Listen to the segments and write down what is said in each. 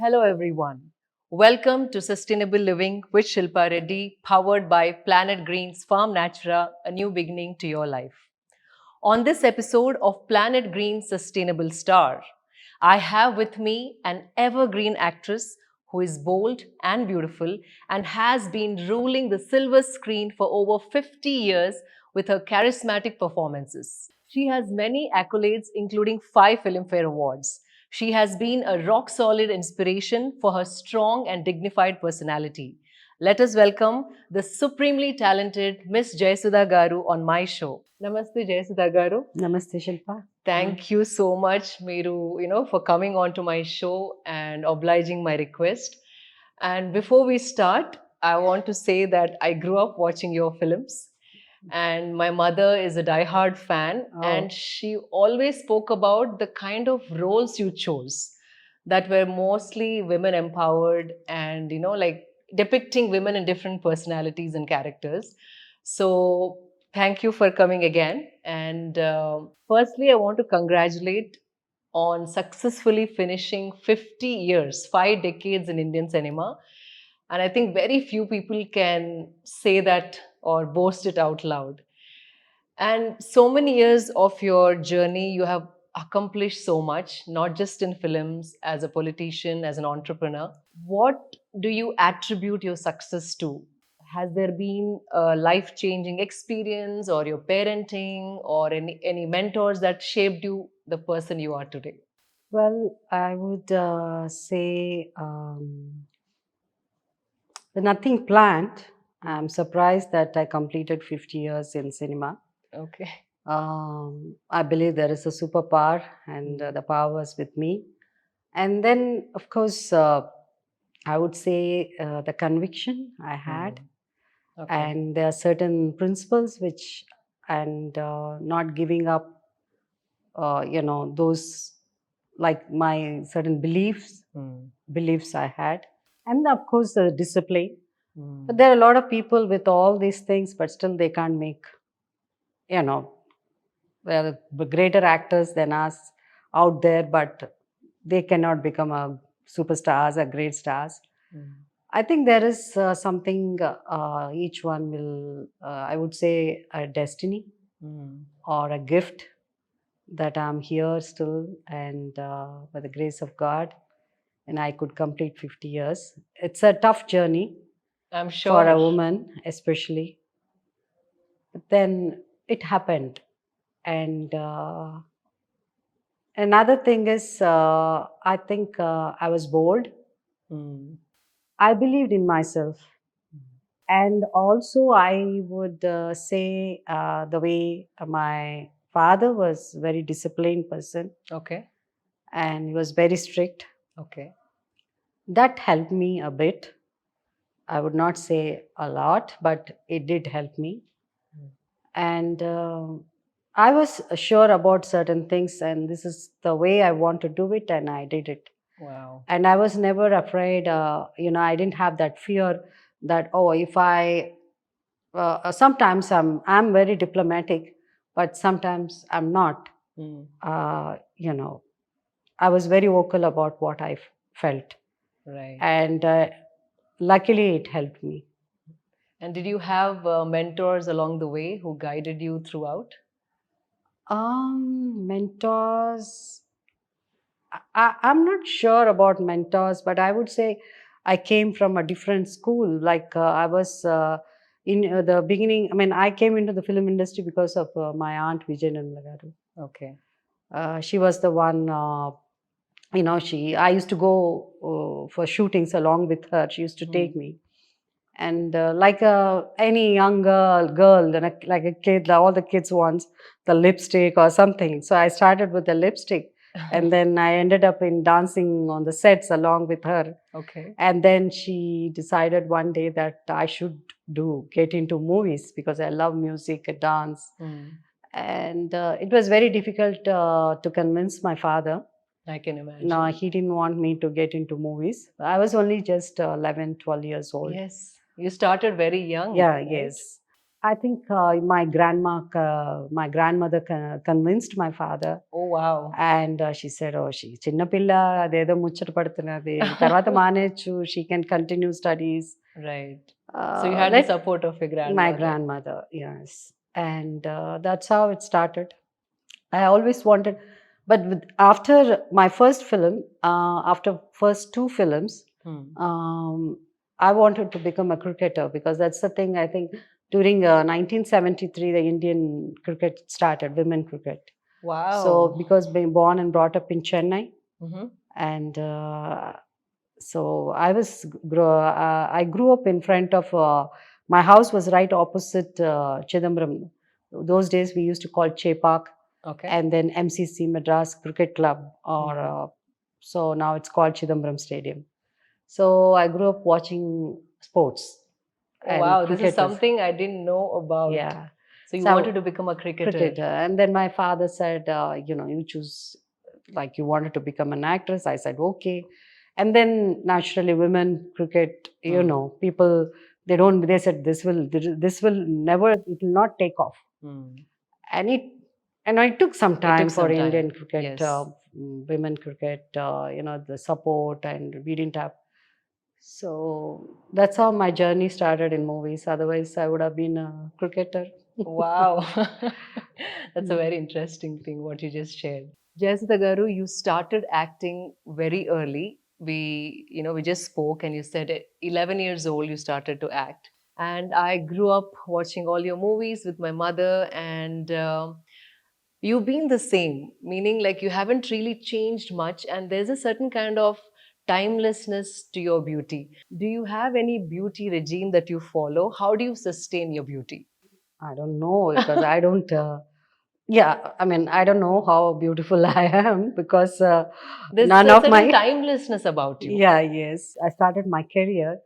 Hello, everyone. Welcome to Sustainable Living with Shilpa Reddy, powered by Planet Green's Farm Natura, a new beginning to your life. On this episode of Planet Green's Sustainable Star, I have with me an evergreen actress who is bold and beautiful and has been ruling the silver screen for over 50 years with her charismatic performances. She has many accolades, including 5 Filmfare Awards. She has been a rock solid inspiration for her strong and dignified personality. Let us welcome the supremely talented Miss Jayasudha Garu on my show. Namaste, Jayasudha Garu. Namaste, Shilpa. Thank you so much, Meru, for coming on to my show and obliging my request. And before we start, I want to say that I grew up watching your films, and my mother is a diehard fan, and she always spoke about the kind of roles you chose that were mostly women empowered and like depicting women in different personalities and characters. So thank you for coming again. And firstly, I want to congratulate on successfully finishing 50 years, 5 decades in Indian cinema. And I think very few people can say that or boast it out loud. And so many years of your journey, you have accomplished so much, not just in films, as a politician, as an entrepreneur. What do you attribute your success to? Has there been a life changing experience, or your parenting, or any mentors that shaped you the person you are today? Well, I would say nothing planned. I'm surprised that I completed 50 years in cinema. Okay. I believe there is a superpower, and the power was with me. And then, of course, I would say the conviction I had, Okay. and there are certain principles which, and not giving up, those like my certain beliefs I had, and of course the discipline. But there are a lot of people with all these things, but still they can't make, you know, well, greater actors than us out there, but they cannot become a superstars or great stars. I think there is something each one will, I would say, a destiny or a gift that I'm here still, and by the grace of God, and I could complete 50 years. It's a tough journey I'm for a sure. woman, especially. But then it happened. And another thing is, I think I was bold. I believed in myself. And also, I would say the way my father was very disciplined person, Okay. and he was very strict. Okay. That helped me a bit. I would not say a lot, but it did help me. And I was sure about certain things, and this is the way I want to do it, and I did it. Wow. And I was never afraid. I didn't have that fear that, oh, if I sometimes I'm very diplomatic, but sometimes I'm not. I was very vocal about what I felt, Right. and luckily it helped me. And did you have mentors along the way who guided you throughout? Mentors. I'm not sure about mentors, but I would say I came from a different school. Like I was in the beginning. I mean, I came into the film industry because of my aunt Vijayana Garu. Okay. She was the one. I used to go for shootings along with her. She used to take me. And like any young girl, like a kid, all the kids wants the lipstick or something. So I started with the lipstick, and then I ended up in dancing on the sets along with her. Okay. And then she decided one day that I should get into movies because I love music and dance. And it was very difficult to convince my father. I can imagine. No, he didn't want me to get into movies. I was only just 11, 12 years old. Yes. You started very young. Yeah, right? yes. I think my grandmother convinced my father. Oh, wow. And she said, oh, she చిన్నపిల్ల అదేదో ముచ్చట పడుతున్నది తర్వాత మానేచ్చు, she can continue studies. Right. So you had the support of your grandmother. My grandmother, yes. And that's how it started. I always wanted, but after my first film, after first two films, I wanted to become a cricketer, because that's the thing. I think during 1973, the Indian cricket started, women cricket. Wow. So because being born and brought up in Chennai, and so I grew up in front of my house was right opposite Chidambaram. Those days we used to call Chepak. Okay. And then MCC, Madras Cricket Club, or so now it's called Chidambaram Stadium. So I grew up watching sports. Oh, wow, this is something I didn't know about. Yeah. So you wanted to become a cricketer. And then my father said, you choose, like, you wanted to become an actress. I said, okay. And then naturally women cricket, people, they said this will never, it will not take off. And it took some time for Indian cricket, yes. Women cricket, the support, and we didn't have. So that's how my journey started in movies. Otherwise, I would have been a cricketer. Wow. That's a very interesting thing what you just shared. Jayasudha Garu, you started acting very early. We just spoke and you said at 11 years old you started to act. And I grew up watching all your movies with my mother, and you've been the same, meaning like you haven't really changed much, and there's a certain kind of timelessness to your beauty. Do you have any beauty regime that you follow? How do you sustain your beauty? I don't know, because I don't. Yeah, I mean, I don't know how beautiful I am, because There's none a of my certain timelessness about you. Yeah, yes. I started my career.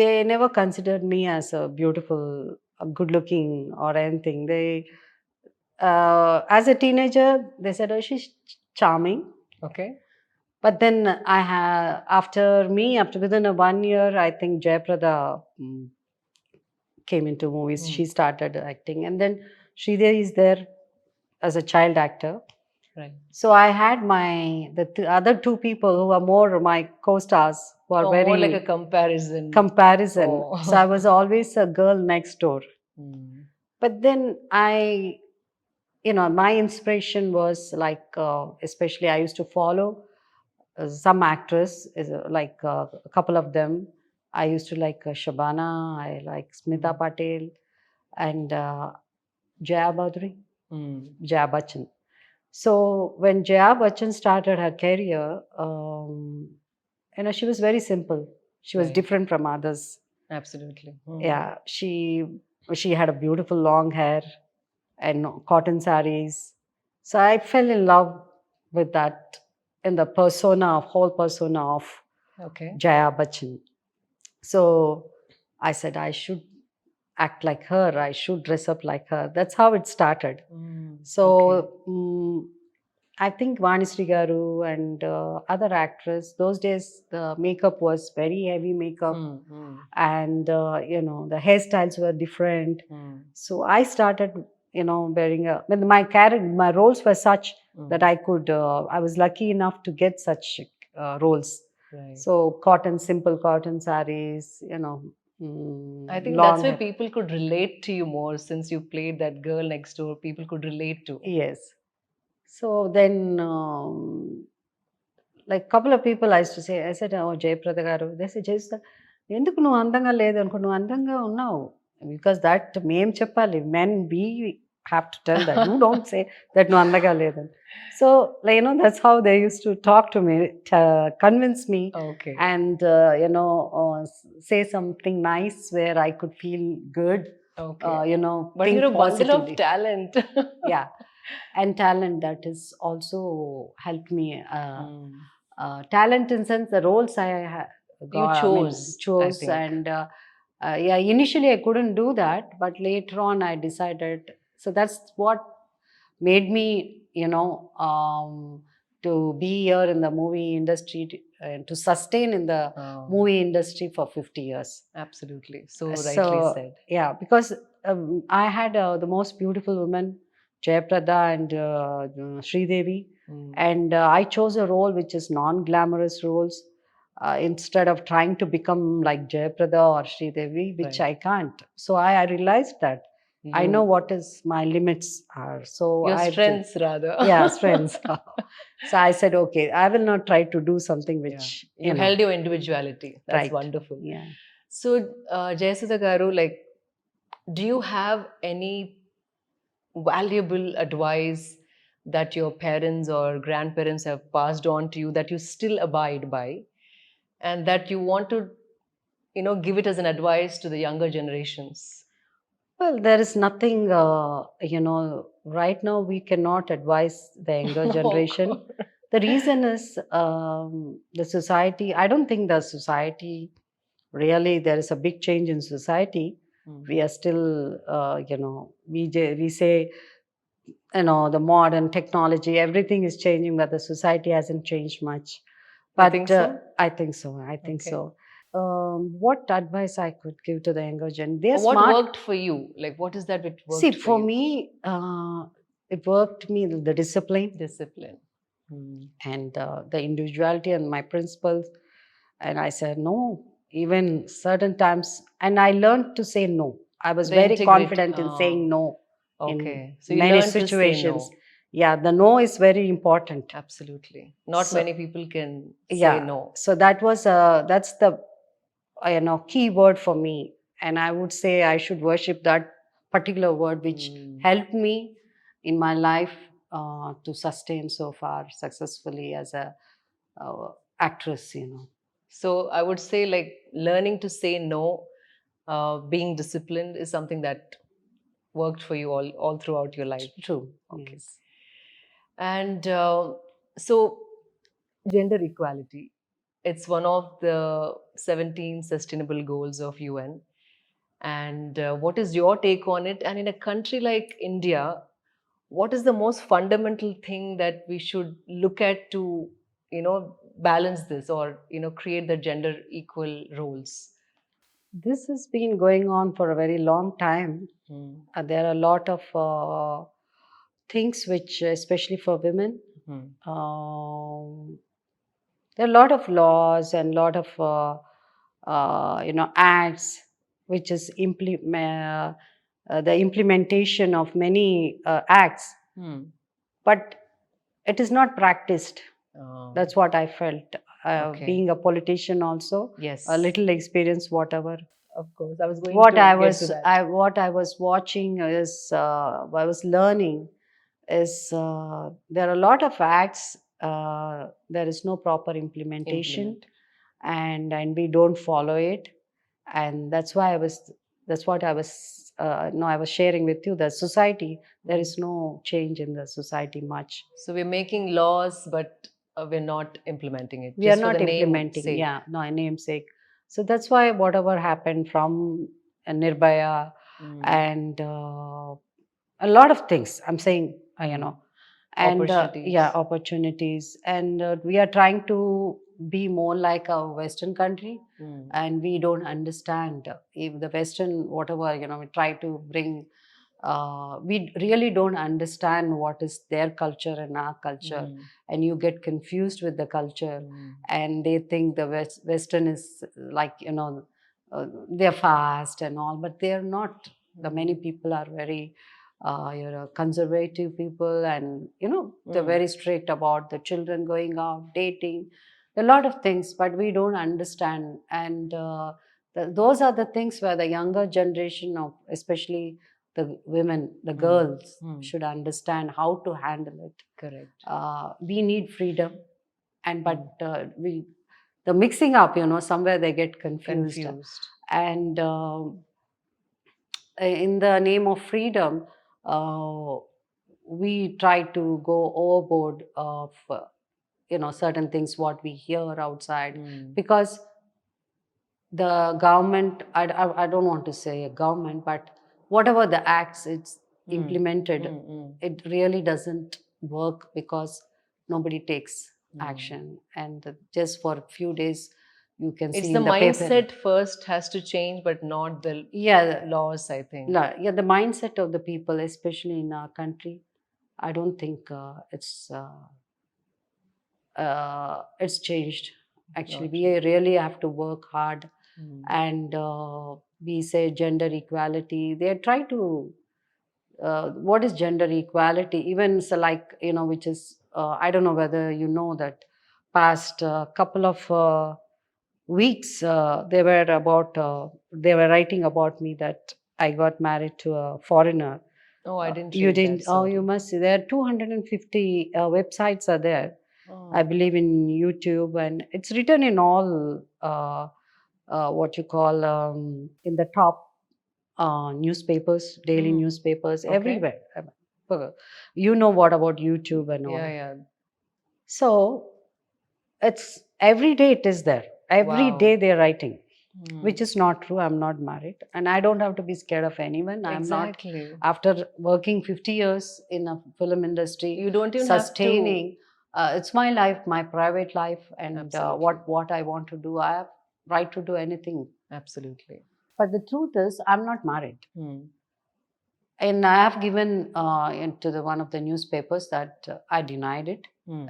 They never considered me as a beautiful, good looking, or anything. As a teenager, they said, oh, she's charming. Okay. But then after within a 1 year, I think Jayaprada came into movies. She started acting. And then Sridevi is there as a child actor. Right. So I had the other two people who are more my co-stars, who are very more like a comparison. Oh. So I was always a girl next door. But then my inspiration was like, especially I used to follow some actress, like a couple of them. I used to like Shabana, I like Smita Patel, and Jaya Badri, Jaya Bachchan. So when Jaya Bachchan started her career, she was very simple. She was different from others. Absolutely. Yeah, she had a beautiful long hair and cotton sarees. So I fell in love with that, in the whole persona of Jaya Bachchan. So I said I should act like her. I should dress up like her. That's how it started. So I think Vanisri Garu and other actress, those days the makeup was very heavy makeup, and the hairstyles were different. So I started, wearing my roles were such that I was lucky enough to get such roles. Right. So simple cotton sarees, I think that's why people could relate to you more, since you played that girl next door. People could relate to. Yes. So then, like couple of people I used to say, I said, oh, Jayaprada Garu. They said, Jayasudha, ఎందుకు నువ్వు అందంగా లేదు అనుకో, నువ్వు అందంగా ఉన్నావు. Because that మేం చెప్పాలి, men, we have to tell that. You don't say that నువ్వు అందంగా లేదని. So, that's how they used to talk to me, convince me, and say something nice where I could feel good. Okay. But you're a bundle of talent. Yeah. And talent that has also helped me. Talent in sense, the roles I chose, and initially I couldn't do that, but later on I decided. So that's what made me, to be here in the movie industry and to sustain in the movie industry for 50 years. Absolutely. So rightly So, said. yeah, because I had the most beautiful women, Jayaprada and Sridevi, and I chose a role which is non-glamorous roles instead of trying to become like Jayaprada or Sridevi, which Right. I can't. So I realized that I know what is my limits are. So Your I strengths rather. yeah, strengths. So I said, okay, I will not try to do something which You held your individuality. That's right. wonderful. Yeah. So, Jayasudha Garu, like, do you have any valuable advice that your parents or grandparents have passed on to you that you still abide by, and that you want to, give it as an advice to the younger generations? Well, there is nothing, right now we cannot advise the younger No, generation. The reason is the society, I don't think the society really, there is a big change in society. We are still, we say, the modern technology, everything is changing, but the society hasn't changed much. You But think so? I think so. I think Okay. so. What advice I could give to the younger gen? They're Or what smart. worked for you? Like, what is that which See, worked for for you? me, it worked me the discipline Discipline. and the individuality and my principles. And I said no, even certain times. And I learned to say no. I was The very integrity. confident in saying no in Okay. So you many learned to say situations. no. Yeah, the no is very important. Absolutely. Not So, many people can say yeah. no. So that was that's the key word for me, and I would say I should worship that particular word which helped me in my life to sustain so far successfully as a actress. So I would say, like, learning to say no, being disciplined is something that worked for you all throughout your life. True. Okay. Yes. And so, gender equality, it's one of the 17 sustainable goals of UN. And what is your take on it? And in a country like India, what is the most fundamental thing that we should look at to, balance this, or, create the gender equal roles? This has been going on for a very long time. There are a lot of things which, especially for women, there are a lot of laws and a lot of acts which is the implementation of many acts, but it is not practiced. That's what I felt. Okay. Being a politician, also Yes. a little experience, whatever. Of course, I was going What to I get was, to that. what I was watching is, I was learning is there are a lot of acts. There is no proper implementation, and we don't follow it, and that's what I was no, I was sharing with you. The society, there is no change in the society much. So we're making laws, but we're not implementing it. We are Just for not the name implementing. sake. Yeah, no, namesake. So that's why whatever happened from Nirbhaya and a lot of things, I'm saying, and yeah, opportunities, and we are trying to be more like a Western country, and we don't understand if the Western whatever we try to bring. We really don't understand what is their culture and our culture, and you get confused with the culture, and they think the Western is like they're fast and all, but they're not. The many people are very conservative people, and they're very strict about the children going out, dating, a lot of things, but we don't understand. And those are the things where the younger generation of, especially the women, the girls, should understand how to handle it. Correct. We need freedom, and but the mixing up, somewhere they get confused. And in the name of freedom, we try to go overboard of certain things what we hear outside, because the government, I don't want to say a government, but whatever the acts it's implemented, it really doesn't work, because nobody takes action, and just for a few days you can It's see the in the paper. mindset first has to change, but not the Yeah, laws, I think. yeah, the mindset of the people, especially in our country, I don't think it's changed. Actually, Not we true. really have to work hard, Mm. and we say gender equality. They try to what is gender equality? Even so, like, which is I don't know whether you know that past couple of weeks they were writing about me that I got married to a foreigner. Oh, I didn't You read didn't? that. Oh, you Sorry. must see. There are 250 websites are there. I Oh, believe in YouTube, and it's written in all what you call in the top newspapers, daily newspapers, okay. everywhere. You know what about YouTube and all. Yeah, yeah. So it's every day it is there. Every Wow. day they're writing, Mm. which is not true. I'm not married, and I don't have to be scared of anyone. I'm not. Exactly. After working 50 years in a film industry, You don't even have to. sustaining, it's my life, my private life, and Absolutely. what I want to do. I have right to do anything. Absolutely. But the truth is, I'm not married. Mm. And I have given into one of the newspapers that I denied it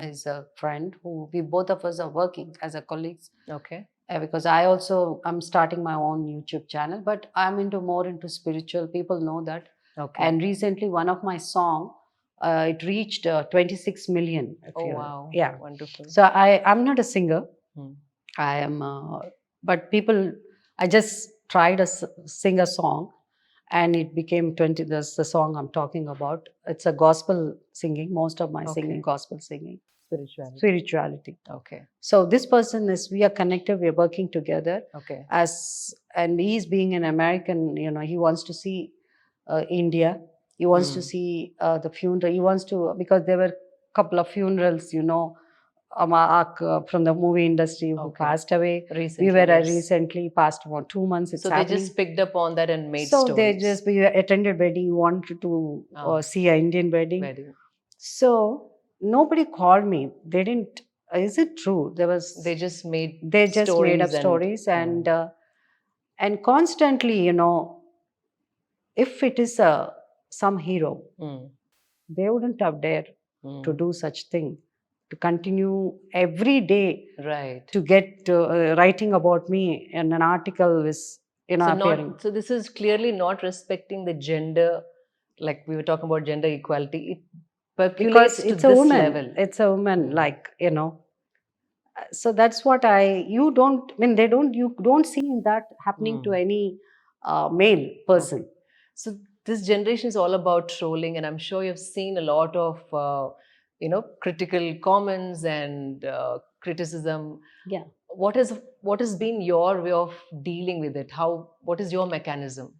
as a friend who we both of us are working as a colleagues. Okay. Because I'm starting my own YouTube channel, but I'm more into spiritual. People know that. Okay. And recently, one of my song, it reached 26 million. Oh, wow. Yeah. Wonderful. So I'm not a singer. Hmm. I am, but people, I just tried sing a song, and it became 20. That's the song I'm talking about. It's a gospel singing. Most of my singing, gospel singing. Spirituality. Okay. So this person we are connected, we are working together. Okay. And he's being an American, he wants to see India. He wants to see the funeral. He wants to, because there were a couple of funerals, from the movie industry who passed away. Recently, We were yes. Recently past about 2 months. It's So they happening. just picked up on that and made So stories. we attended wedding, wanted to see an Indian wedding. So nobody called me. They didn't. Is it true? They just made made up stories, and constantly, if it is some hero, they wouldn't have dared to do such thing, to continue every day, right, to get writing about me in an article is appearing. So this is clearly not respecting the gender, like we were talking about gender equality. It percolates Because to it's a this woman. level. It's a woman, like, so that's what you don't, you don't see that happening to any male person. Okay. So this generation is all about trolling, and I'm sure you've seen a lot of critical comments and criticism. Yeah. What has been your way of dealing with it? What is your mechanism?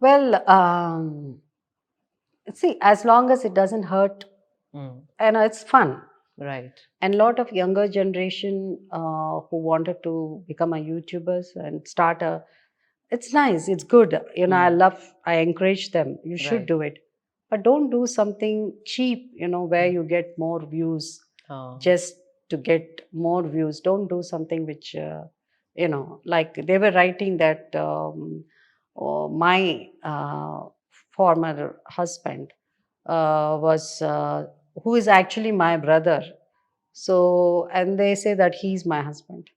Well, see, as long as it doesn't hurt, and it's fun. Right. And a lot of younger generation who wanted to become a YouTubers and start it's nice, it's good. I encourage them. You should Right. do it. But don't do something cheap, where you get more views just to get more views. Don't do something which, like they were writing that my former husband was, who is actually my brother. So, and they say that he's my husband.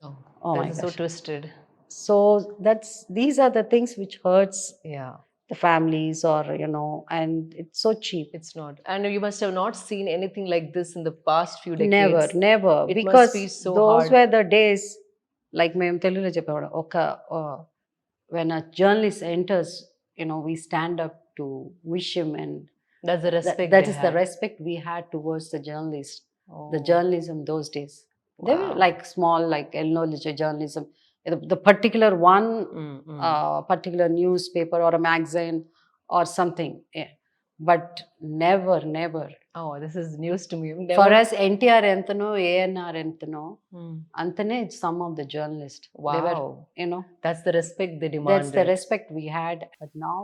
Oh my that is so gosh. twisted. So these are the things which hurts Yeah. the families, or and it's so cheap. It's not. And you must have not seen anything like this in the past few Never, decades. never. It Because must be so those hard. were the days, like మేము తెలుగులో చెప్పేవాడు when a journalist enters, we stand up to wish him, and That's the respect that they is the had. respect we had towards the journalist. The Oh. journalism those days. They were Wow. like small, like journalism. The particular one, particular newspaper or a magazine or something. Yeah. But never, never. Oh, this is news to me. For Never. us, NTR ఎంతనో, ANR ఎంతనో, అంతనే some of the journalists. They were, Wow. That's the respect they demanded. that's the respect we had. But now,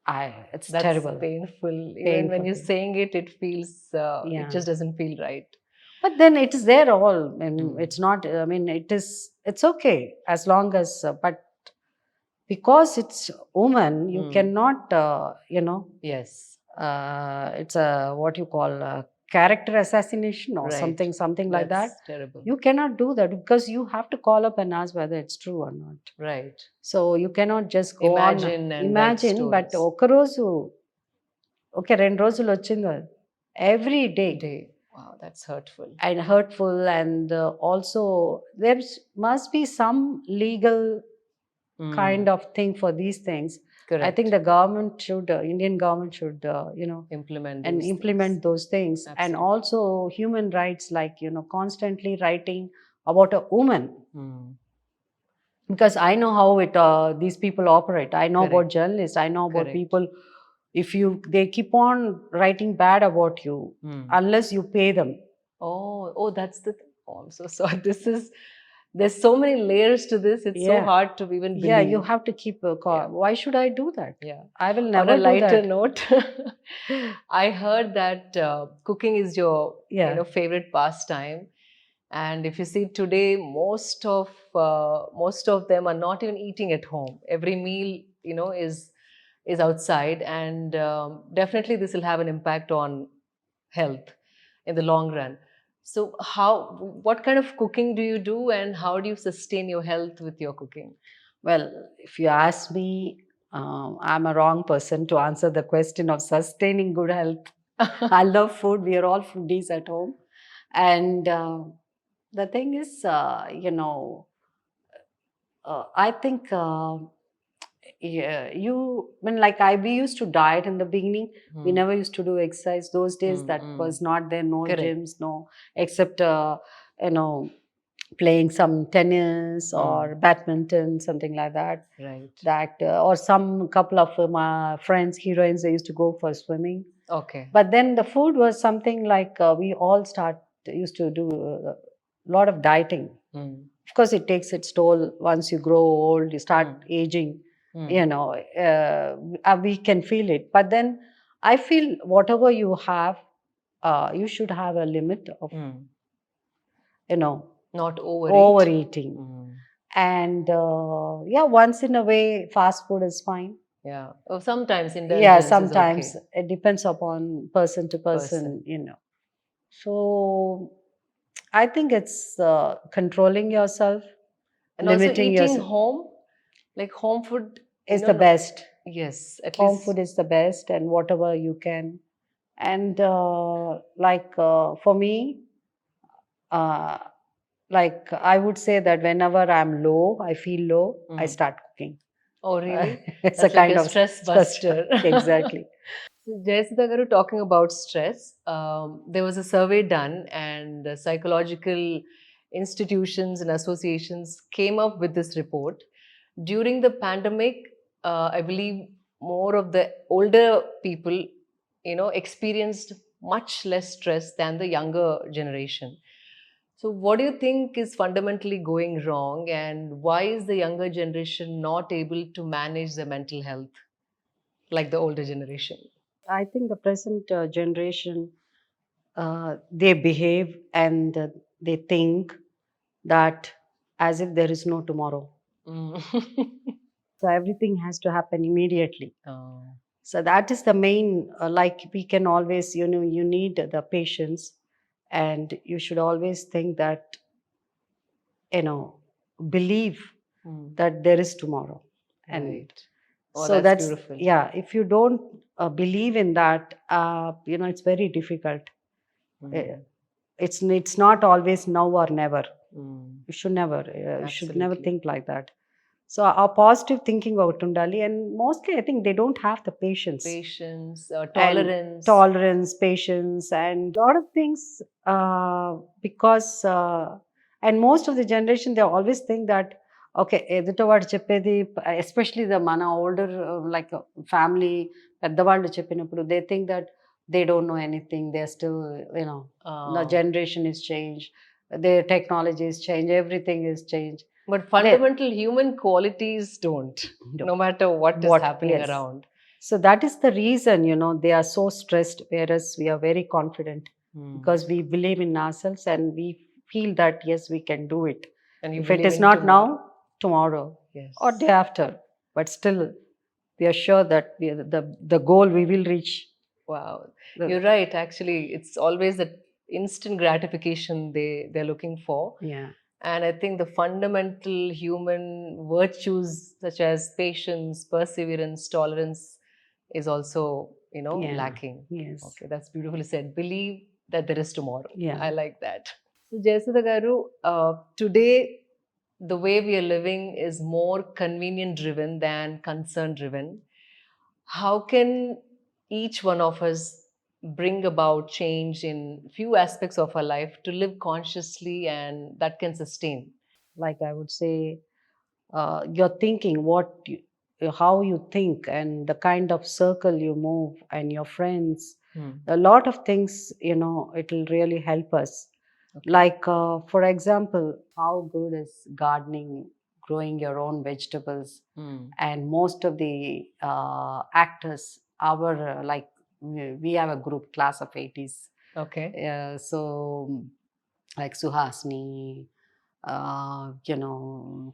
It's That's terrible. painful. Even when Painful. you're saying it, it feels, it Yeah. just doesn't feel right. But then it is there all. I mean, Mm. it's not, I mean, it's okay as long as, but because it's woman, you cannot, Yes. it's a, what you call, character assassination or Right. something like that. That's terrible. You cannot do that because you have to call up and ask whether it's true or not. Right. So you cannot just go Imagine on. and write Imagine, but stories. ఒకరోజు okay 2 రోజులు వచ్చింది every day. Day. Wow, that's hurtful. And hurtful, and also there must be some legal kind of thing for these things. Correct. I think the government should, Indian government should, implement and those implement things. those things. And Absolutely. also human rights, like, constantly writing about a woman. Because I know how it these people operate. I know about Correct. journalists. I know about Correct. people. If they keep on writing bad about you, unless you pay them. Oh, that's the thing. Oh, I'm so sorry. There's so many layers to this. It's so Yeah. hard to even believe. Yeah, you have to keep Yeah. Why should I do that? Yeah. I will On never a do lighter that. note, I heard that cooking is your Yeah. favorite pastime. And if you see today, most of them are not even eating at home. Every meal, is outside, and definitely this will have an impact on health in the long run. So, what kind of cooking do you do, and how do you sustain your health with your cooking? Well, if you ask me, I'm a wrong person to answer the question of sustaining good health. I love food. We are all foodies at home. And the thing is, I think, yeah, when like we used to diet in the beginning, we never used to do exercise. Those days that was not there, no Correct. gyms, no, except, playing some tennis or badminton, something like that. Right. That or some couple of my friends, heroines, they used to go for swimming. Okay. But then the food was something like we all used to do a lot of dieting. Of course, it takes its toll once you grow old, you start aging. We can feel it. But then I feel whatever you have, you should have a limit of, Not overeating. And yeah, once in a way, fast food is fine. Yeah. Oh, sometimes indulgence Yeah, is sometimes okay. it depends upon person to person. So I think it's controlling yourself, And also limiting eating yourself home, like home food is the best. Yes, at Home least food is the best, and whatever you can. And for me, uh, like I would say that whenever I'm low, I feel low, I start cooking. Oh, really? It's That's a like kind a of stress buster. Exactly. So, Jayasudha Garu, talking about stress, there was a survey done, and psychological institutions and associations came up with this report. During the pandemic, I believe more of the older people, experienced much less stress than the younger generation. So, what do you think is fundamentally going wrong, and why is the younger generation not able to manage their mental health like the older generation? I think the present generation, they behave and they think that as if there is no tomorrow. So everything has to happen immediately. Oh. So that is the main, like we can always, you need the patience, and you should always think that, believe that there is tomorrow. And Right. Oh, so that's that's beautiful. yeah, if you don't believe in that, it's very difficult. It's not always now or never. You should never Absolutely. think like that. So our positive thinking about Tundali, and mostly I think they don't have the patience. Patience, And tolerance. tolerance, patience, and a lot of things, because and most of the generation, they always think that okay, ఎదుటవాడు చెప్పేది, especially the మన older, like family పెద్దవాళ్ళు చెప్పినప్పుడు, they think that they don't know anything, they're still, the generation is changed, their technology is changed, everything is changed. But fundamental human qualities don't, no matter what is happening Yes. around. So that is the reason, they are so stressed, whereas we are very confident because we believe in ourselves and we feel that yes, we can do it. And you If it believe is in not tomorrow. now, tomorrow Yes. or day after, but still we are sure that the goal we will reach. Wow. The- You're right. Actually, it's always that instant gratification they're looking for. Yeah. And I think the fundamental human virtues such as patience, perseverance, tolerance is also, Yeah. lacking. Yes. Okay, that's beautifully said. Believe that there is tomorrow. Yeah. I like that. So, Jayasudha Garu, today the way we are living is more convenient driven than concern driven. How can each one of us bring about change in few aspects of our life to live consciously and that can sustain? Like I would say, your thinking, how you think, and the kind of circle you move, and your friends. A lot of things, it will really help us. Okay. Like, for example, how good is gardening, growing your own vegetables, and most of the actors, we have a group class of 80s. Okay. So like Suhasini,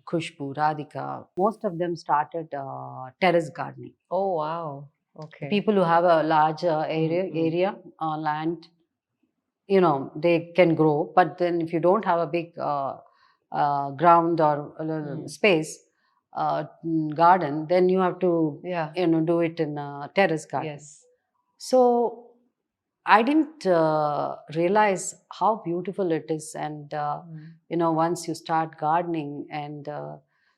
Khushbu, Radhika, most of them started terrace gardening. Oh, wow. Okay. People who have a larger area land, they can grow. But then if you don't have a big ground or space, garden, then you have to, Yeah. do it in a terrace garden. Yes. So I didn't realize how beautiful it is. And, once you start gardening, and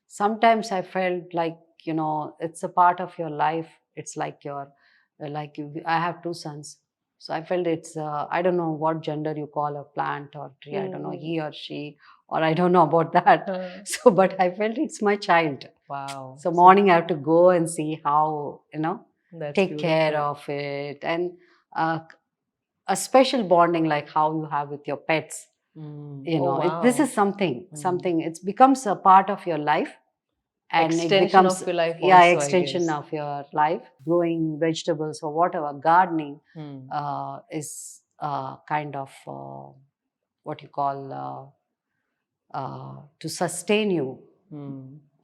sometimes I felt like, it's a part of your life. It's like I have two sons. So I felt it's, I don't know what gender you call a plant or tree. I don't know, he or she, or I don't know about that. So, but I felt it's my child. Wow. So morning I have to go and see how, That's take care beautiful. of it. And a special bonding like how you have with your pets. Oh, wow. This is something it becomes a part of your life, and it Extension becomes of your life yeah, also, I extension guess. of your life. Growing vegetables or whatever, gardening is kind of what you call to sustain you.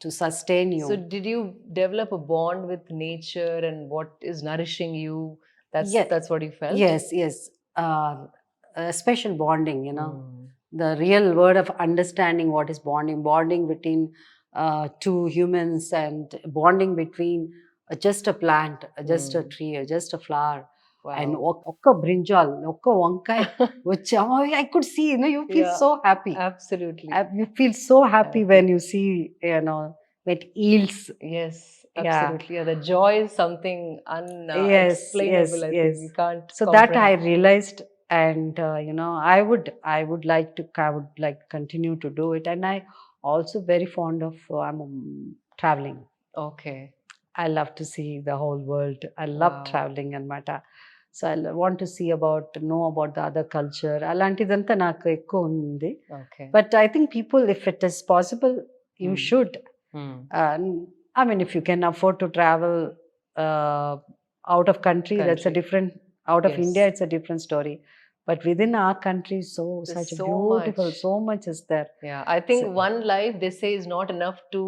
To sustain you. So, did you develop a bond with nature and what is nourishing you? Yes. That's what you felt? Yes. A special bonding, the real word of understanding what is bonding between two humans, and bonding between just a plant, just a tree, just a flower. And Wow. okka brinjal, okka wankai, which I could see, you feel Yeah, so happy. absolutely. You feel so happy when you see, that yields. Yes, Yeah. absolutely. Yeah, the joy is something Yes, unexplainable. I think we can't so that I comprehend. realized. And I would like continue to do it. And I also very fond of I'm traveling. Okay. I love to see the whole world. I love Wow. traveling అనమాట. So I want to know about the other culture. అలాంటిదంతా నాకు ఎక్కువ ఉంది. Okay. But I think people, if it is possible, you should. I mean, if you can afford to travel out of country, that's a different. Out of Yes. India, it's a different story. But within our country, There's such a so beautiful, much. so much is there. Yeah, I think So- one life they say is not enough to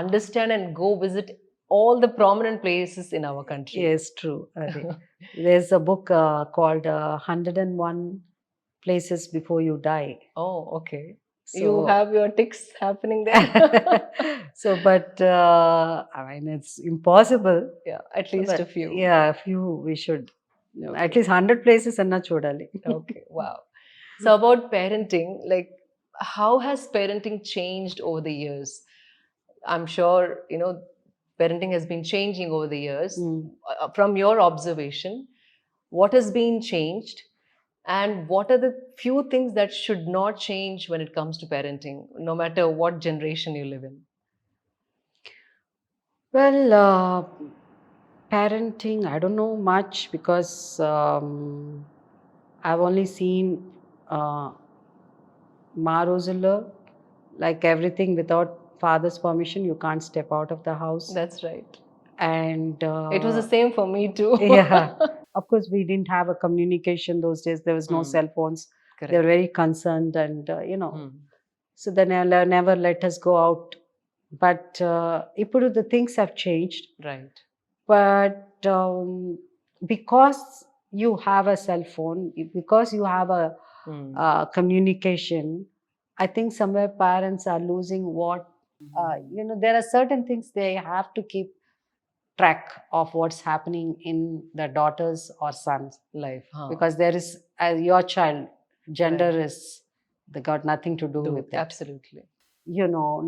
understand and go visit all the prominent places in our country. Yes, true. అదే. There's a book called 101 Places Before You Die. Oh, okay. You So- have your ticks happening there. So, but I mean, it's impossible. Yeah, at least But a few. yeah, a few we should. Okay. At least 100 places అన్నా చూడాలి. Okay, wow. So about parenting, like how has parenting changed over the years? I'm sure, parenting has been changing over the years. From your observation, what has been changed and what are the few things that should not change when it comes to parenting, no matter what generation you live in? Well, parenting, I don't know much because I've only seen Marozilla, like everything without father's permission, you can't step out of the house. That's right. And It was the same for me too. yeah, of course, we didn't have a communication those days. There was no cell phones. They were Correct. very concerned, and Hmm. so they never let us go out. But ఇప్పుడు the things have changed. Right. But because you have a cell phone, because you have a Hmm. communication, I think somewhere parents are losing what, there are certain things they have to keep track of what's happening in their daughters or sons Life. Huh. because there is your child gender Right. is they got nothing to do with it. Absolutely.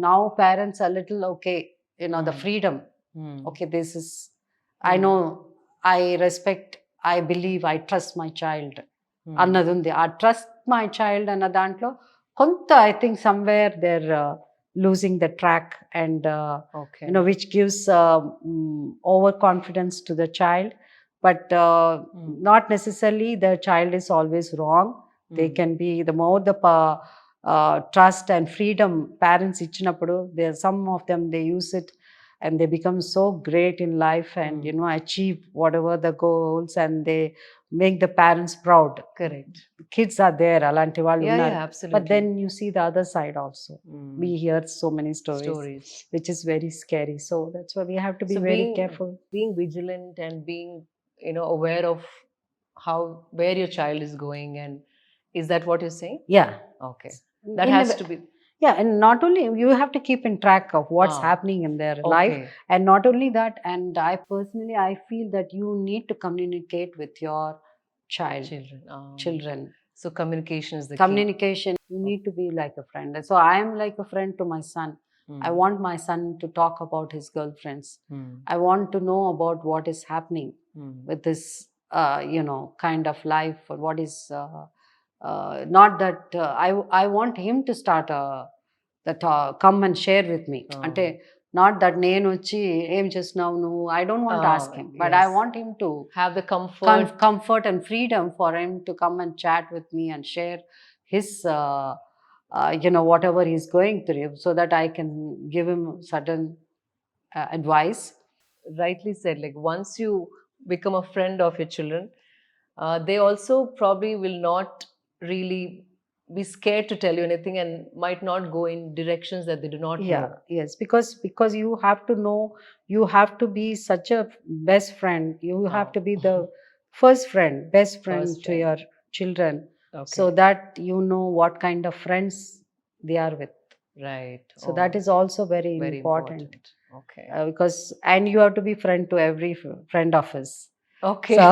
Now parents are little okay, the Hmm. freedom. Hmm. Okay, this is I know, I respect, I believe, I trust my child అన్నది ఉంది. ఆ trust my child అన్న దాంట్లో కొంత I think somewhere there losing the track, and Okay. which gives overconfidence to the child, but not necessarily the child is always wrong. They can be, the more the trust and freedom parents ఇచ్చినప్పుడు, there some of them they use it and they become so great in life and achieve whatever the goals, and they make the parents proud. Correct. Kids are there, alanti vallu Yeah, unnaru. absolutely. But then you see the other side also. We hear so many stories, which is very scary. So that's why we have to be very careful. Being vigilant and being, aware of where your child is going, and is that what you're saying? Yeah. Okay. That In has a- to be. Yeah, and not only you have to keep in track of what's happening in their life, Okay. and not only that, and I personally I feel that you need to communicate with your children. So communication is the key. Communication, you need to be like a friend. So I am like a friend to my son. I want my son to talk about his girlfriends. I want to know about what is happening with this kind of life, or what is not that I want him to start come and share with me. అంటే not that నేను వచ్చి ఏం చేస్తున్నావు నువ్వు, I don't want to ask him, but I want him to have the comfort and freedom for him to come and chat with me and share his whatever he's going through, so that I can give him certain advice. Rightly said. Like, once you become a friend of your children, they also probably will not really be scared to tell you anything, and might not go in directions that they do not know. Yes, because you have to know, you have to be such a best friend, you have to be the best friend to your children. Okay. So that you know what kind of friends they are with. Right. So that is also very important. Okay. Because and you have to be friend to every friend of us. Okay. So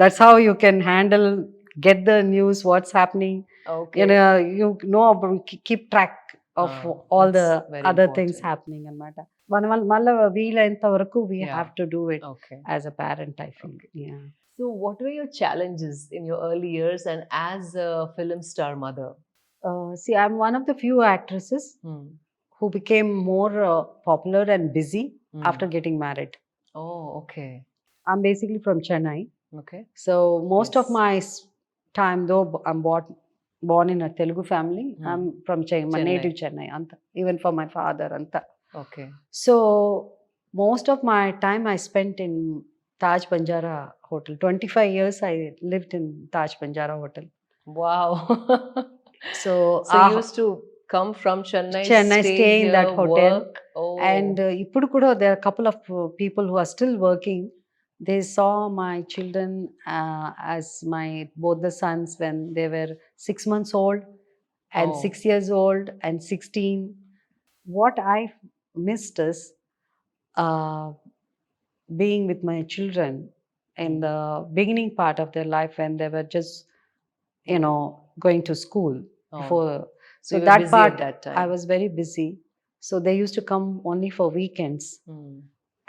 that's how you can get the news, what's happening. Okay. You know keep track of all the very other things important. happening అన్నమాట. మనం మళ్ళీ వీలైనంత వరకు we Yeah. have to do it Okay. as a parent, I feel. Yeah. So, what were your challenges in your early years and as a film star mother? See, I'm one of the few actresses who became more popular and busy after getting married. Oh, okay. I'm basically from Chennai. Okay. So most of my time, though I'm born in a Telugu family, I'm from Chennai, my native Chennai, anta. Even for my father, anta. Okay. So most of my time I spent in Taj Banjara Hotel. 25 years I lived in Taj Banjara Hotel. Wow. So you used to come from Chennai, stay in that hotel. work. Oh. And ఇప్పుడు కూడా there are a couple of people who are still working. They saw my children as both the sons when they were 6 months old and 6 years old and 16. What I missed is being with my children in the beginning part of their life when they were just going to school. Before, so you were that busy part at that time. I was very busy. So they used to come only for weekends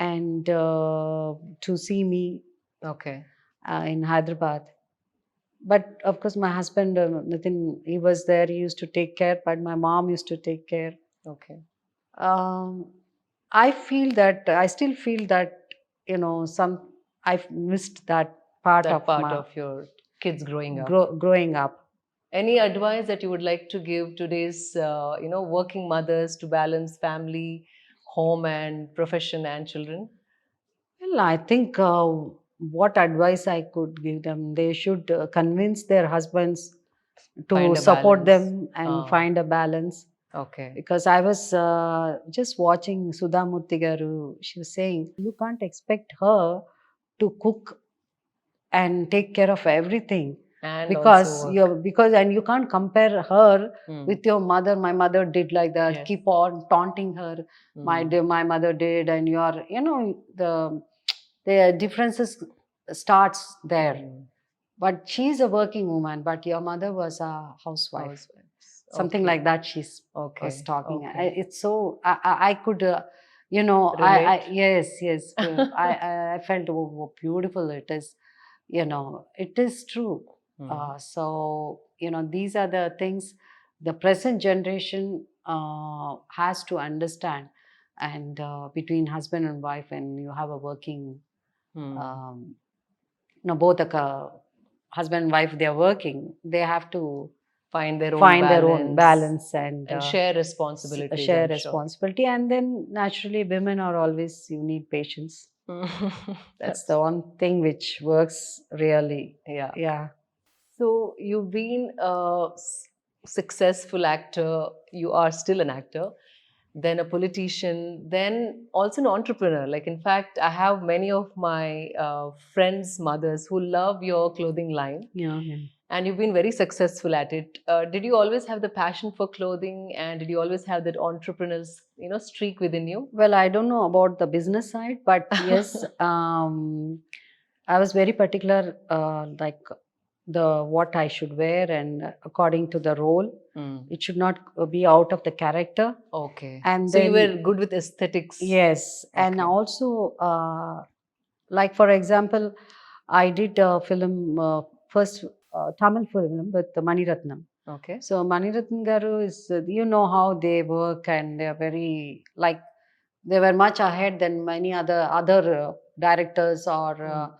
and to see me. Okay. In Hyderabad. But of course, my husband, Nitin, he was there. He used to take care, but my mom used to take care. Okay. I feel that I still feel that I've missed that part of your kids growing up. Growing up. Any advice that you would like to give today's working mothers to balance family, home, and profession and children? Well, I think what advice I could give them, they should convince their husbands to Find a support balance. them and find a balance. Okay. Because I was just watching Sudha Garu. She was saying, you can't expect her to cook and take care of everything, And because also you're because and you can't compare her Hmm. with your mother. My mother did like that. Yes. Keep on taunting her. My mother did, and you are, the differences starts there. But she's a working woman, but your mother was a housewife. Housewives. Something Okay. like that she's was Okay. talking. Okay. It's so I could I Relate. yes I felt, oh, beautiful it is. It is true. So these are the things the present generation has to understand. And between husband and wife, and you have a working um, both a husband and wife, they are working, they have to Find their own find their own balance balance and share responsibilities, share I'm sure. responsibility. And then naturally women are always, you need patience. That's the one thing which works really. Yeah. Yeah. So you've been a successful actor, you are still an actor, then a politician, then also an entrepreneur. Like, in fact, I have many of my friends' mothers who love your clothing line. Yeah, yeah. And you've been very successful at it. Did you always have the passion for clothing, and did you always have that entrepreneur's, streak within you? Well, I don't know about the business side, but yes, I was very particular, like the what I should wear, and according to the role, it should not be out of the character. Okay. And So you were then good with aesthetics. yes, and Okay. also like for example, I did a film, first Tamil film with Mani Ratnam. Okay. So Mani Ratnam Garu is, how they work, and they are very, like, they were much ahead than many other directors or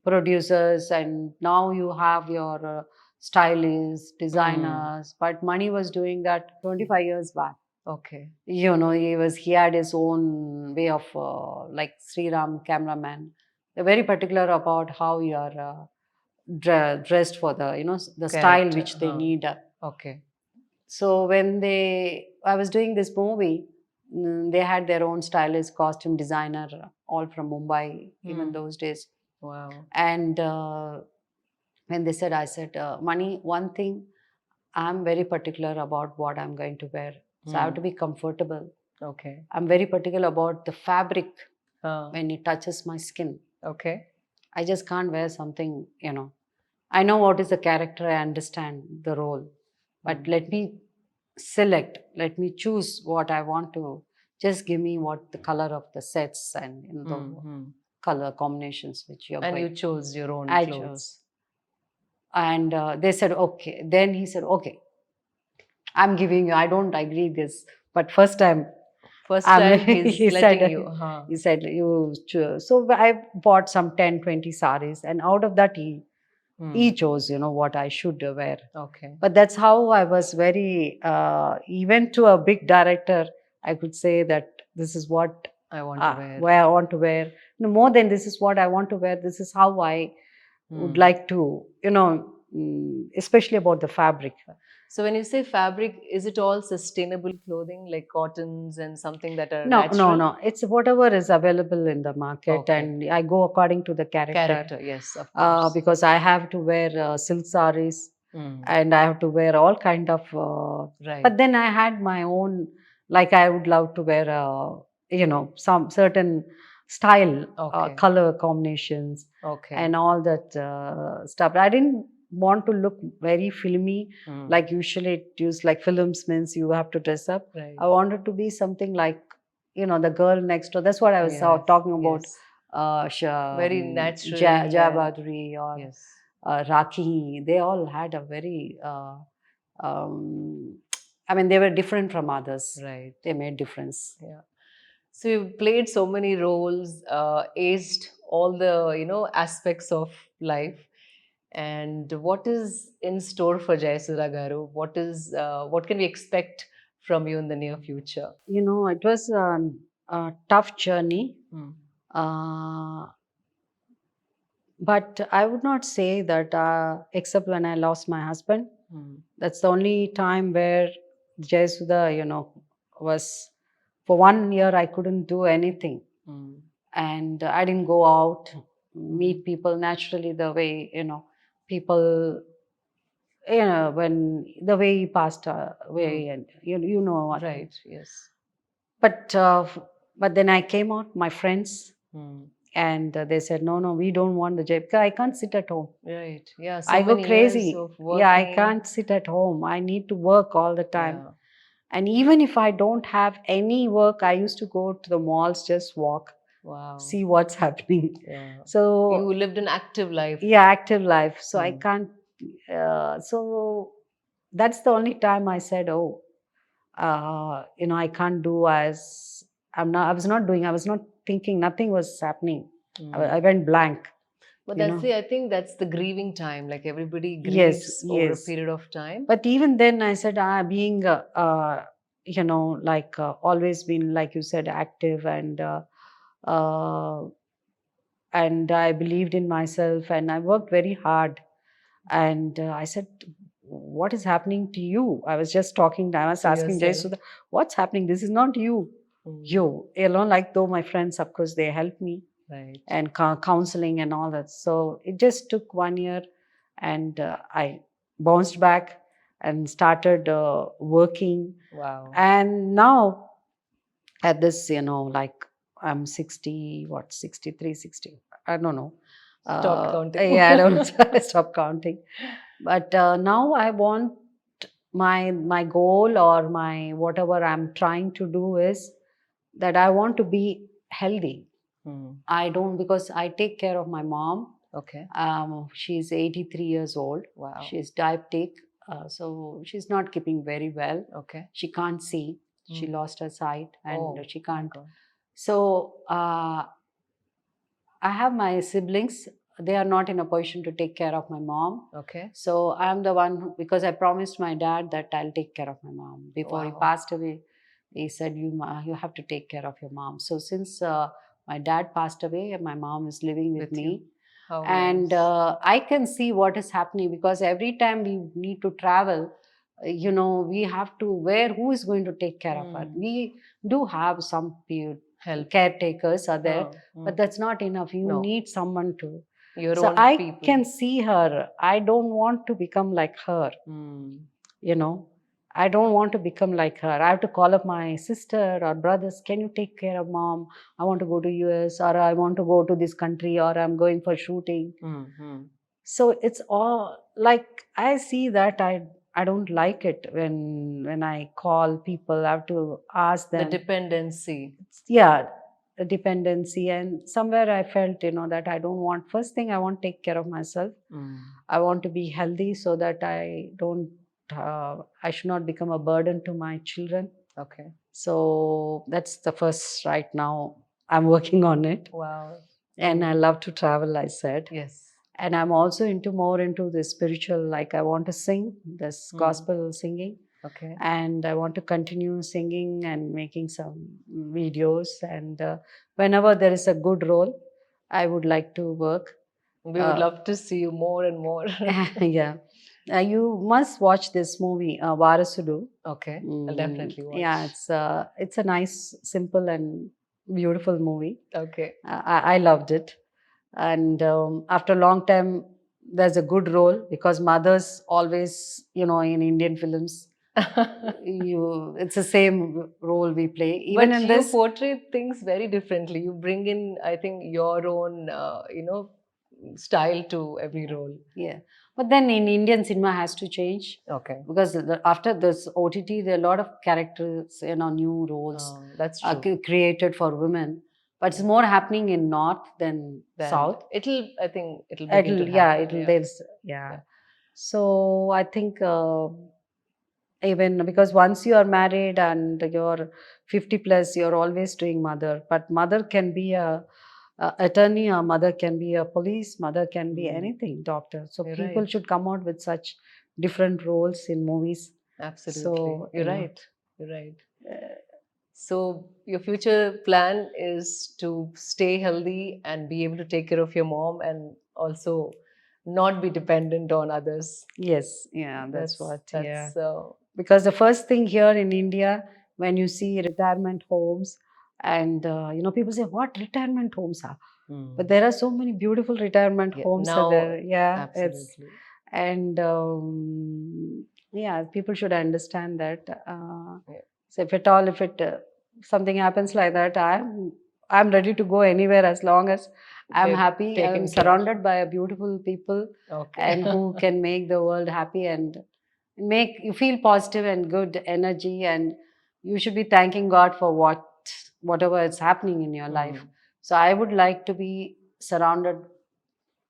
producers. And now you have your stylists, designers. But Mani was doing that 25 years back. Okay. He had his own way of, like Sri Ram cameraman. They're very particular about how you are dressed for the the style Character, which they need. Okay. So when I was doing this movie, they had their own stylist, costume designer, all from Mumbai, even those days. Wow. And when they said, I said, Mani, one thing, I'm very particular about what I'm going to wear. So I have to be comfortable. Okay. I'm very particular about the fabric when it touches my skin. Okay. I just can't wear something, I know what is the character, I understand the role, but let me select, let me choose what I want to. Just give me what the color of the sets and the color combinations which you're And going. you chose your own I clothes. chose. And they said, okay. Then he said, okay, I'm giving you, I don't agree this, but first time. First time he's he letting said, you. He said, you choose. So I bought some 10, 20 saris, and out of that he chose, what I should wear. Okay. But that's how I was very, even to a big director, I could say that this is what I want to wear. where I want to wear. No, more than this is what I want to wear. This is how I would like to, especially about the fabric. So when you say fabric, is it all sustainable clothing like cottons and something that are No, natural? no. It's whatever is available in the market, Okay. and I go according to the character. Character, yes, of course. Because I have to wear silk saris, and I have to wear all kind of. Right. But then I had my own, like I would love to wear, some certain style, Okay. color combinations, Okay. and all that stuff. I didn't want to look very filmy, like usually it used, like films means you have to dress up. Right. I wanted to be something like, the girl next door. That's what I was Yes, talking about. yes. Very natural. Jaya Badri or Yes. Rakhi. They all had a very, I mean, they were different from others. Right. They made difference. Yeah. So you've played so many roles, aced all the aspects of life. And what is in store for Jayasudha Garu? What can we expect from you in the near future? It was a tough journey. Uh, but I would not say that, except when I lost my husband. That's the only time where Jayasudha, was, for 1 year I couldn't do anything. And I didn't go out, meet people naturally the way, people, when the way he passed away, and you know what. Right. Yes. But but then I came out, my friends, and they said, no, we don't want the job, because I can't sit at home. Right. Yeah. So I go many years crazy. of Yeah, I working. can't sit at home. I need to work all the time. Yeah. And even if I don't have any work, I used to go to the malls, just walk, Wow. see what's happening. Yeah. So You lived an active life. yeah, active life. So I can't. So that's the only time I said, oh, I can't do as I'm not. I was not doing. I was not thinking. Nothing was happening. I went blank. But you that's know. I think that's the grieving time. Like everybody Yes, grieves over a yes. period of time. But even then, I said, being, like always been, like you said, active, uh, and I believed in myself, and I worked very hard. And I said, what is happening to you? I was just talking, I was To asking yourself. Jayasudha, what's happening? This is not you. You alone, like, though my friends, of course, they helped me. Right. And counseling and all that. So it just took 1 year, and I bounced back and started working. Wow. And now at this, like, I'm 60, 63, 60. I don't know. Stopped counting. Yeah, I don't stop counting. But now I want, my goal, or my whatever I'm trying to do, is that I want to be healthy. I don't, because I take care of my mom. Okay. She's 83 years old. Wow. She's diabetic, so she's not keeping very well. Okay. She can't see. She lost her sight, and she can't. So I have my siblings. They are not in a position to take care of my mom. Okay. So I'm the one who, because I promised my dad that I'll take care of my mom. Before he passed away, he said, you have to take care of your mom. So since my dad passed away, my mom is living with me. How And nice. I can see what is happening, because every time we need to travel, we have to, who is going to take care of her? We do have some Help. caretakers are there, but that's not enough. You No. need someone to. Your So own I people. can see her. I don't want to become like her. I don't want to become like her. I have to call up my sister or brothers. Can you take care of mom? I want to go to US, or I want to go to this country, or I'm going for shooting. So it's all like, I see that I don't like it when I call people. I have to ask them. The dependency. Yeah, the dependency. And somewhere I felt, that I don't want. First thing, I want to take care of myself. I want to be healthy, so that I don't. I should not become a burden to my children. Okay. So that's the first. Right now, I'm working on it. Wow. And I love to travel, I said. Yes. And I'm also more into the spiritual, like I want to sing this gospel singing. Okay. And I want to continue singing and making some videos. And whenever there is a good role, I would like to work. We would love to see you more and more. Yeah. You must watch this movie, Varasudu. Okay. I'll definitely watch. Yeah, it's a nice, simple, and beautiful movie. Okay. I loved it. And after a long time, there's a good role, because mothers always, in Indian films, it's the same role we play. Even But in you this, portray things very differently. You bring in, I think, your own, style to every role. yeah. But then in Indian cinema has to change. Okay. Because after this OTT, there are a lot of characters, new roles That's are true. created for women. But it's more happening in North than South. I think it'll begin to happen. There's, So I think even because once you are married and you're 50 plus, you're always doing mother. But mother can be a attorney, a mother can be a police, mother can be anything, doctor. So You're people right. should come out with such different roles in movies. Absolutely. So You're right. You're right. So your future plan is to stay healthy and be able to take care of your mom and also not be dependent on others. Yes, yeah, that's That's what, yeah. that's Because the first thing here in India, when you see retirement homes, and people say, "What retirement homes are?" But there are so many beautiful retirement yeah, homes are now there. Yeah, it's absolutely. and yeah, people should understand that. Yeah. So if at all, if it something happens like that, I'm ready to go anywhere as long as I'm They're happy. I'm taken care. surrounded by beautiful people Okay. and who can make the world happy and make you feel positive and good energy, and you should be thanking God for whatever is happening in your life. So I would like to be surrounded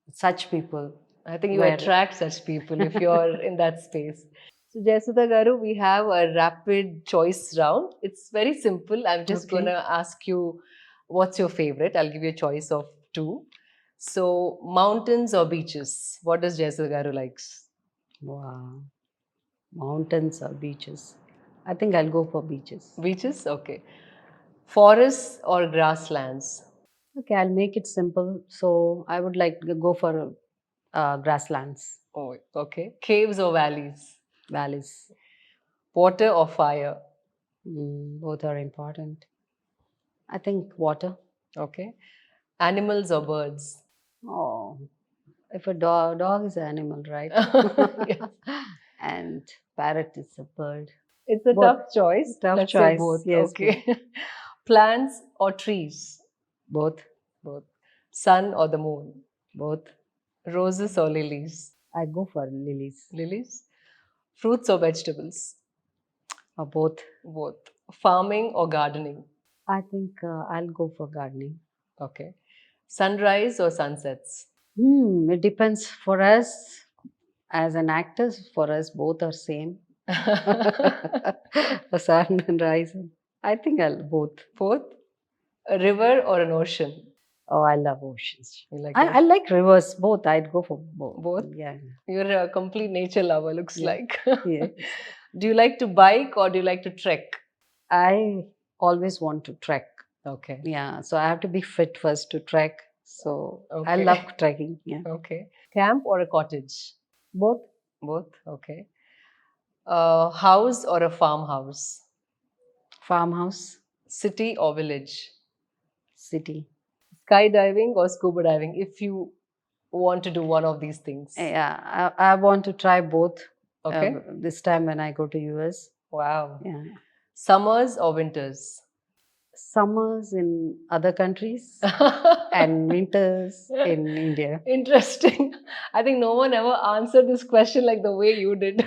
with such people. I think you Where attract such people if you're in that space. So, Jayasudha Garu, we have a rapid choice round. It's very simple. I'm just Okay. going to ask you what's your favorite. I'll give you a choice of two. So, mountains or beaches? What does Jayasudha Garu likes? Wow, mountains or beaches? I think I'll go for beaches. Beaches? Okay. Forests or grasslands? Okay, I'll make it simple. So I would like to go for grasslands, Oh, okay. Caves or valleys? valleys. Water or fire? Both are important. I think water. Okay. Animals or birds? Oh, if a dog is an animal, right? Yes. And parrot is a bird. It's a Both. tough choice. Tough Let's say choice. both. Yes, Okay. Plants or trees? both. Both. Sun or the moon? Both. Roses or lilies? I go for lilies. Lilies. Fruits or vegetables? Or both. Both. Farming or gardening? I think I'll go for gardening. Okay. Sunrise or sunsets? It depends. For us, as an actor, for us both are same. A sun and rising. I think I'll both. Both. A river or an ocean? Oh, I love oceans. You like I like rivers. Both. I'd go for both. both? Yeah. You're a complete nature lover, looks Yeah. like. Yes. Do you like to bike or do you like to trek? I always want to trek. Okay. Yeah. So I have to be fit first to trek. So I Okay. love trekking. Yeah. Okay. Camp or a cottage? Both. Both. Okay. House or a farmhouse? Farmhouse, City or village? city. Skydiving or scuba diving? If you want to do one of these things. Yeah. I want to try both. Okay. This time when I go to US. Wow. Yeah. Summers or winters? Summers in other countries and winters in India. Interesting. I think no one ever answered this question like the way you did.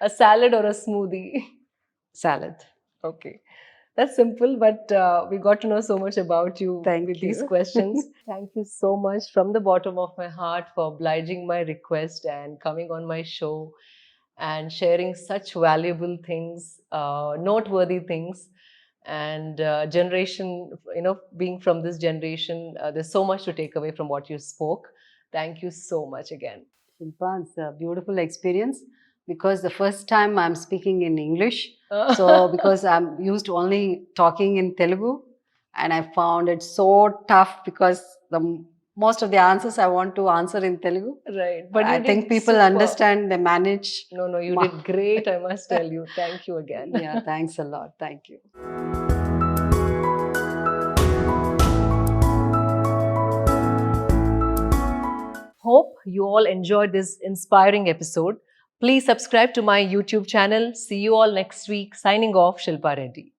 A salad or a smoothie? Salad. Okay. That's simple, but we got to know so much about you Thank with these you. questions. Thank you so much from the bottom of my heart for obliging my request and coming on my show and sharing such valuable things, noteworthy things. And generation, being from this generation, there's so much to take away from what you spoke. Thank you so much again. Shilpa, it's a beautiful experience because the first time I'm speaking in English. So because I'm used to only talking in Telugu, and I found it so tough because most of the answers I want to answer in Telugu. Right. But I you think did people super. understand, they manage. No, you did great, I must tell you. Thank you again. Yeah, thanks a lot. Thank you. Hope you all enjoyed this inspiring episode. Please subscribe to my YouTube channel. See you all next week. Signing off, Shilpa Reddy.